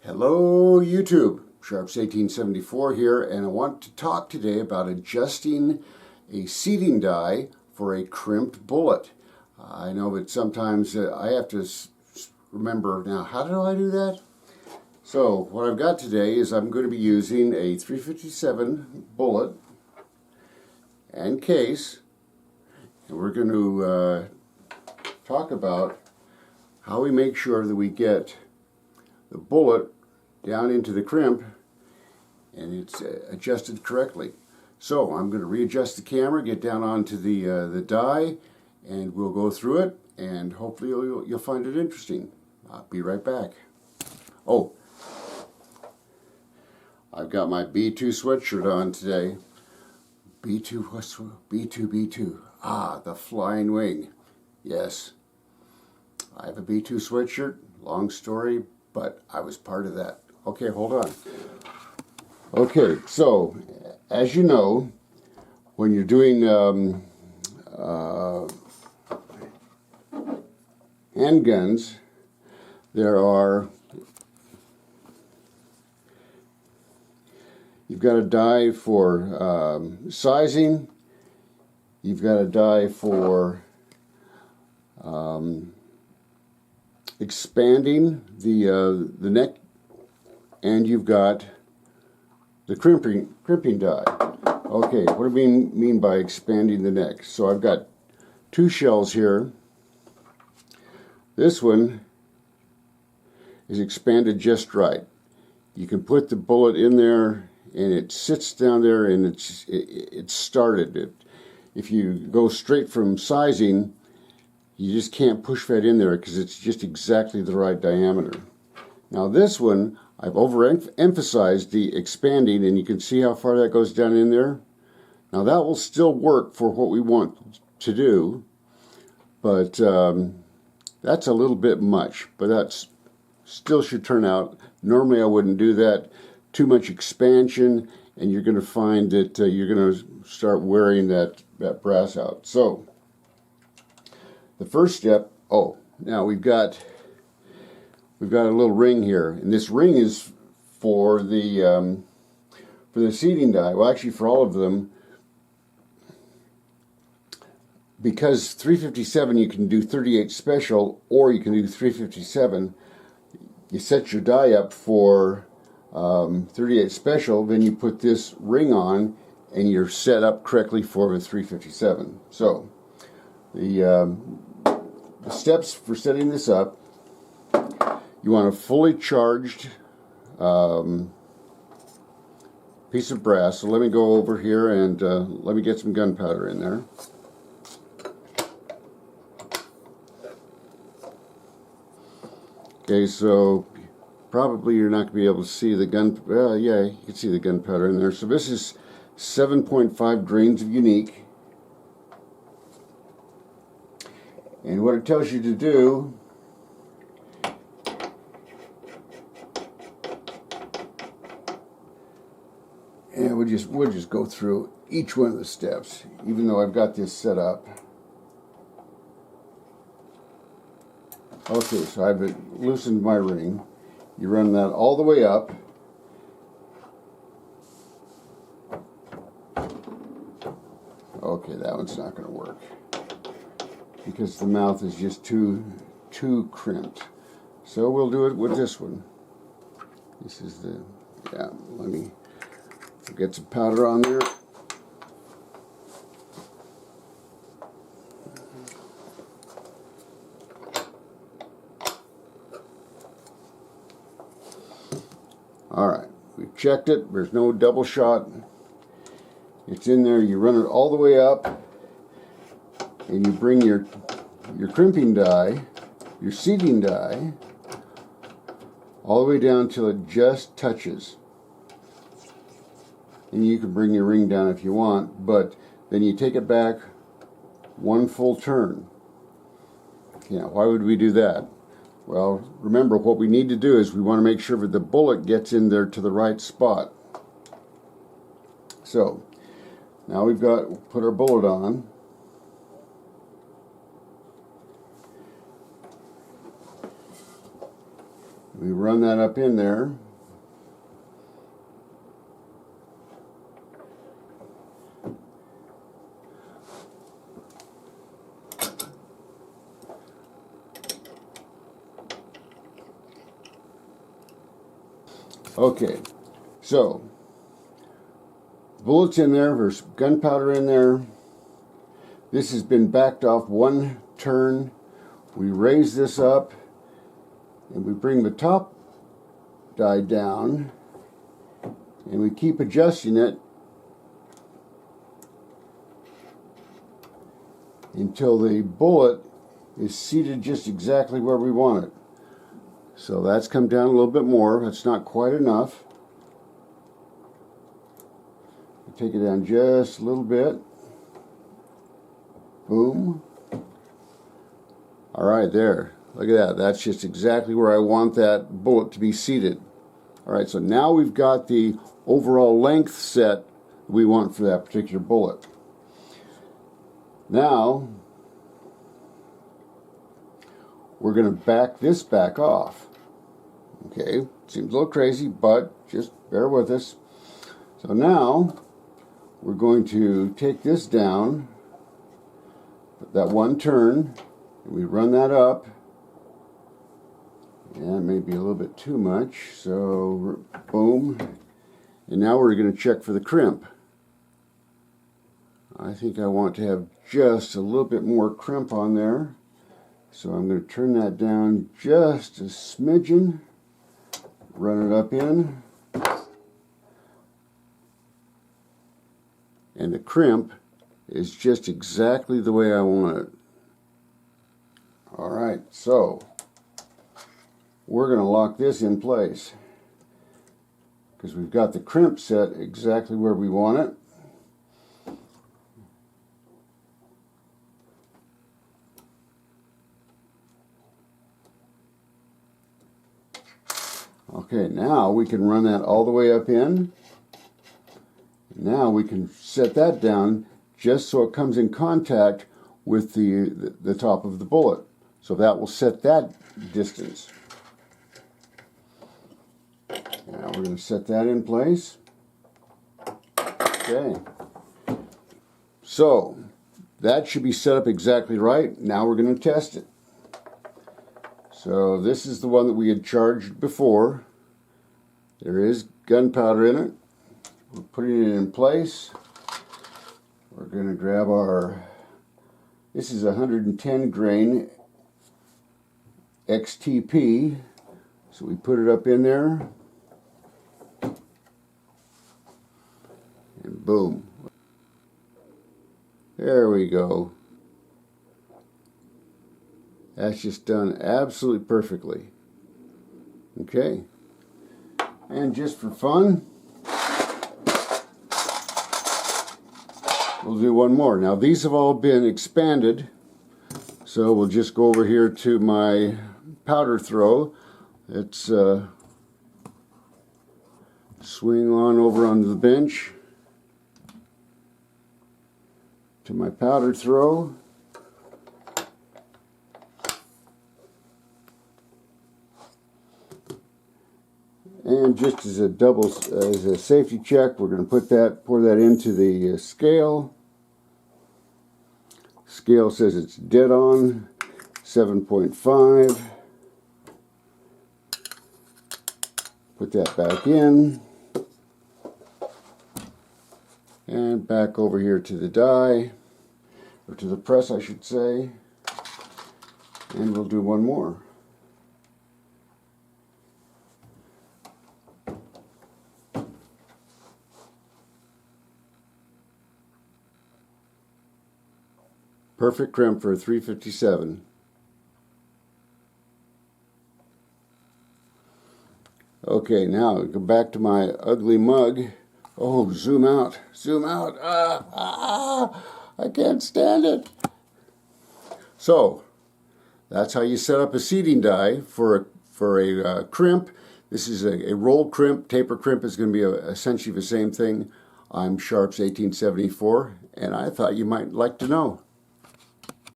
Hello YouTube, Sharps1874 here, and I want to talk today about adjusting a seating die for a crimped bullet. I know that sometimes I have to remember, now how do I do that? So what I've got today is I'm going to be using a 357 bullet and case, and we're going to talk about how we make sure that we get the bullet down into the crimp and it's adjusted correctly. So I'm going to readjust the camera, get down onto the die, and we'll go through it, and hopefully you'll find it interesting. I'll be right back. Oh, I've got my B2 sweatshirt on today. B2, what's B2? Ah, the flying wing. Yes, I have a B2 sweatshirt. Long story, but I was part of that. Okay, hold on. Okay, so as you know, when you're doing handguns, you've got a die for sizing, you've got a die for expanding the neck, and you've got the crimping die. Okay, what do we mean by expanding the neck? So I've got two shells here. This one is expanded just right. You can put the bullet in there and it sits down there and it's started. If you go straight from sizing, you just can't push that in there because it's just exactly the right diameter. Now this one, I've overemphasized the expanding, and you can see how far that goes down in there. Now that will still work for what we want to do, but that's a little bit much, but that still should turn out. Normally I wouldn't do that. Too much expansion, and you're going to find that you're going to start wearing that brass out. So the first step, now we've got a little ring here, and this ring is for the seating die. Well, actually for all of them, because 357 you can do 38 special or you can do 357. You set your die up for 38 special, then you put this ring on and you're set up correctly for the 357. So the steps for setting this up: you want a fully charged piece of brass. So let me go over here and let me get some gunpowder in there. Okay, so probably you're not going to be able to see the gun. Well, yeah, you can see the gunpowder in there. So this is 7.5 grains of unique. And what it tells you to do, and we'll just go through each one of the steps, even though I've got this set up. Okay, so I've loosened my ring. You run that all the way up. Okay, that one's not going to work because the mouth is just too crimped. So we'll do it with this one. This is the, yeah, let me get some powder on there. Alright, we've checked it. There's no double shot. It's in there. You run it all the way up, and you bring your crimping die, your seating die, all the way down till it just touches. And you can bring your ring down if you want, but then you take it back one full turn. Yeah, why would we do that? Well, remember, what we need to do is we want to make sure that the bullet gets in there to the right spot. So now we've put our bullet on. We run that up in there. Okay, so bullets in there, there's gunpowder in there. This has been backed off one turn. We raise this up and we bring the top die down and we keep adjusting it until the bullet is seated just exactly where we want it. So that's come down a little bit more. That's not quite enough. Take it down just a little bit. Boom. Alright, there. Look at that. That's just exactly where I want that bullet to be seated. Alright, so now we've got the overall length set we want for that particular bullet. Now, we're going to back this back off. Okay, seems a little crazy, but just bear with us. So now, we're going to take this down, that one turn, and we run that up. And it may be a little bit too much, so boom. And now we're going to check for the crimp. I think I want to have just a little bit more crimp on there. So I'm going to turn that down just a smidgen, run it up in, and the crimp is just exactly the way I want it. Alright, so we're going to lock this in place because we've got the crimp set exactly where we want it. Okay, now we can run that all the way up in. Now we can set that down just so it comes in contact with the top of the bullet. So that will set that distance. Now we're going to set that in place. Okay. So that should be set up exactly right. Now we're going to test it. So this is the one that we had charged before. There is gunpowder in it. We're putting it in place. We're going to grab our, this is 110 grain XTP. So we put it up in there. And boom. There we go. That's just done absolutely perfectly. Okay. And just for fun, we'll do one more. Now these have all been expanded, so we'll just go over here to my powder throw. Let's swing on over onto the bench to my powder throw. And just as a safety check, we're going to pour that into the scale. Scale says it's dead on, 7.5. Put that back in. And back over here to the die, or to the press I should say. And we'll do one more. Perfect crimp for a 357. Okay, now go back to my ugly mug. Oh, zoom out, zoom out. I can't stand it. So, that's how you set up a seating die for a crimp. This is a roll crimp. Taper crimp is going to be essentially the same thing. I'm Sharps 1874, and I thought you might like to know.